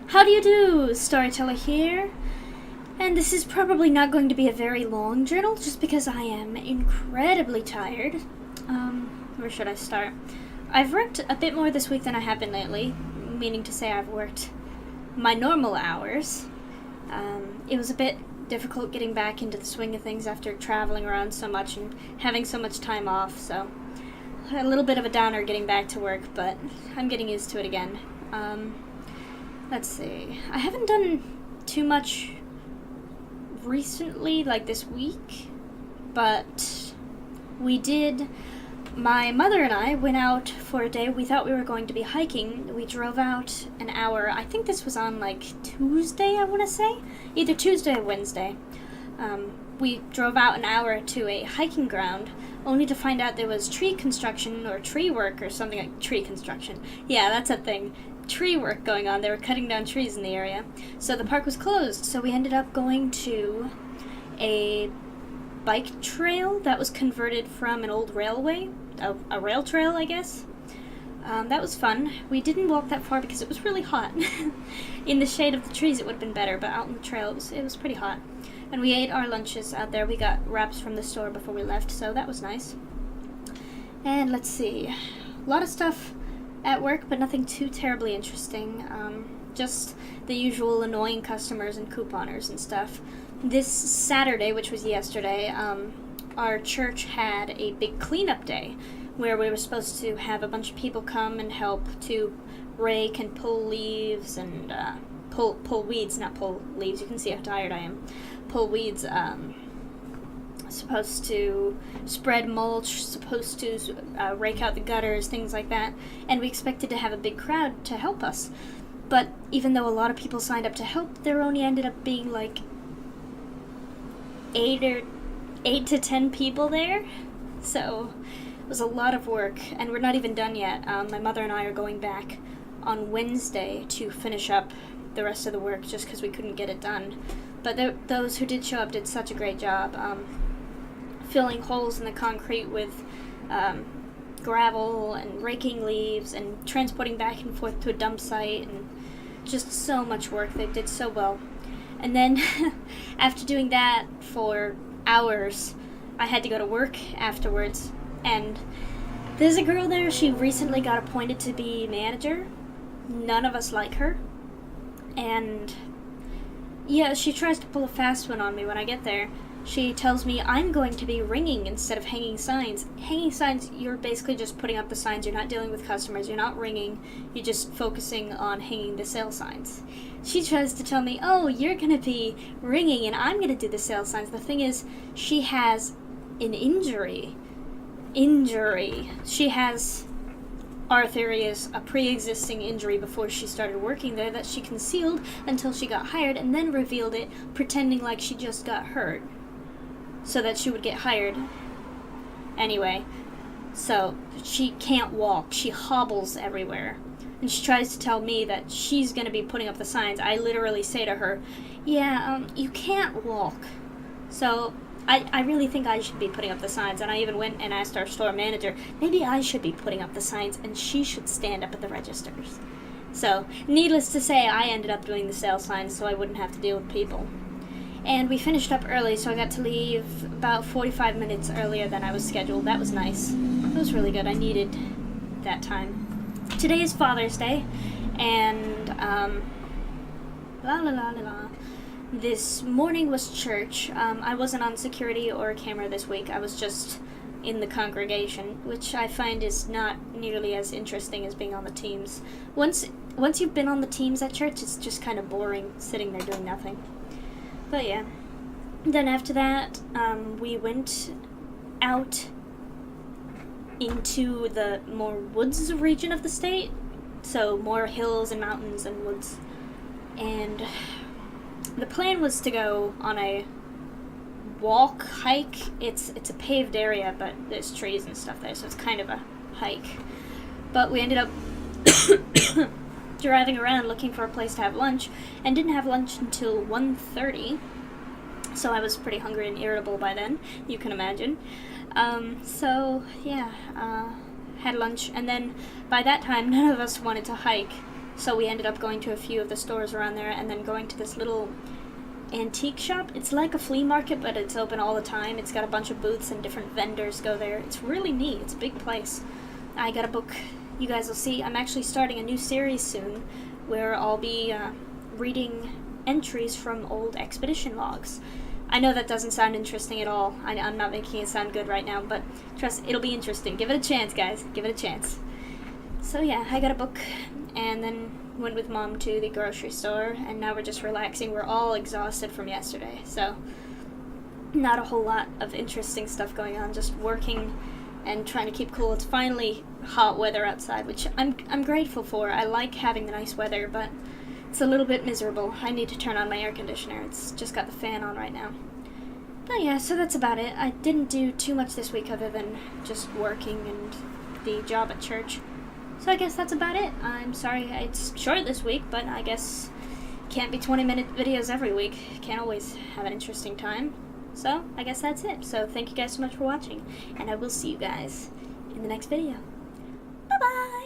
How do you do? Storyteller here. And this is probably not going to be a very long journal, just because I am incredibly tired. Where should I start? I've worked a bit more this week than I have been lately, meaning to say I've worked my normal hours. It was a bit difficult getting back into the swing of things after traveling around so much and having so much time off, so a little bit of a downer getting back to work, but I'm getting used to it again. Let's see. I haven't done too much recently, like this week, but my mother and I went out for a day. We thought we were going to be hiking. We drove out an hour. I think this was on like Tuesday, I want to say. Either Tuesday or Wednesday. We drove out an hour to a hiking ground, only to find out there was tree construction or tree work or something like tree construction. Yeah, that's a thing. Tree work going on. They were cutting down trees in the area. So the park was closed, so we ended up going to a bike trail that was converted from an old railway, a rail trail, I guess. That was fun. We didn't walk that far because it was really hot. In the shade of the trees it would have been better, but out on the trail it was pretty hot. And we ate our lunches out there. We got wraps from the store before we left, so that was nice. And let's see. A lot of stuff at work, but nothing too terribly interesting. Just the usual annoying customers and couponers and stuff. This Saturday, which was yesterday, our church had a big cleanup day where we were supposed to have a bunch of people come and help to rake and pull leaves and pull weeds, not pull leaves. You can see how tired I am. Pull weeds. Supposed to spread mulch, supposed to rake out the gutters, things like that. And we expected to have a big crowd to help us. But even though a lot of people signed up to help, there only ended up being like 8 to 10 people there. So it was a lot of work, and we're not even done yet. My mother and I are going back on Wednesday to finish up the rest of the work just because we couldn't get it done. But those who did show up did such a great job. Filling holes in the concrete with gravel and raking leaves and transporting back and forth to a dump site, and just so much work. They did so well. And then after doing that for hours, I had to go to work afterwards, and there's a girl there. She recently got appointed to be manager. None of us like her, and yeah, she tries to pull a fast one on me when I get there. She tells me I'm going to be ringing instead of hanging signs. Hanging signs, you're basically just putting up the signs. You're not dealing with customers. You're not ringing. You're just focusing on hanging the sale signs. She tries to tell me, oh, you're going to be ringing and I'm going to do the sale signs. The thing is, she has an injury. She has, our theory is, a pre-existing injury before she started working there that she concealed until she got hired and then revealed it, pretending like she just got hurt, so that she would get hired. Anyway, so she can't walk. She hobbles everywhere. And she tries to tell me that she's going to be putting up the signs. I literally say to her, yeah, you can't walk. So I really think I should be putting up the signs. And I even went and asked our store manager, maybe I should be putting up the signs and she should stand up at the registers. So, needless to say, I ended up doing the sale signs so I wouldn't have to deal with people. And we finished up early, so I got to leave about 45 minutes earlier than I was scheduled. That was nice. It was really good. I needed that time. Today is Father's Day, and this morning was church. I wasn't on security or camera this week. I was just in the congregation, which I find is not nearly as interesting as being on the teams. Once you've been on the teams at church, it's just kind of boring sitting there doing nothing. But yeah. Then after that, we went out into the more woods region of the state. So more hills and mountains and woods. And the plan was to go on a hike. It's a paved area, but there's trees and stuff there, so it's kind of a hike. But we ended up driving around looking for a place to have lunch, and didn't have lunch until 1:30. So I was pretty hungry and irritable by then, you can imagine. Had lunch, and then by that time none of us wanted to hike. So we ended up going to a few of the stores around there and then going to this little antique shop. It's like a flea market, but it's open all the time. It's got a bunch of booths and different vendors go there. It's really neat. It's a big place. I got a book. You guys will see. I'm actually starting a new series soon where I'll be reading entries from old expedition logs. I know that doesn't sound interesting at all. I'm not making it sound good right now, but trust, it'll be interesting. Give it a chance, guys. Give it a chance. So yeah, I got a book, and then went with Mom to the grocery store, and now we're just relaxing. We're all exhausted from yesterday, so not a whole lot of interesting stuff going on, just working and trying to keep cool. It's finally hot weather outside, which I'm grateful for. I like having the nice weather, but it's a little bit miserable. I need to turn on my air conditioner. It's just got the fan on right now. But yeah, so that's about it. I didn't do too much this week other than just working and the job at church. So I guess that's about it. I'm sorry it's short this week, but I guess can't be 20-minute videos every week. Can't always have an interesting time. So I guess that's it. So thank you guys so much for watching, and I will see you guys in the next video. Bye-bye!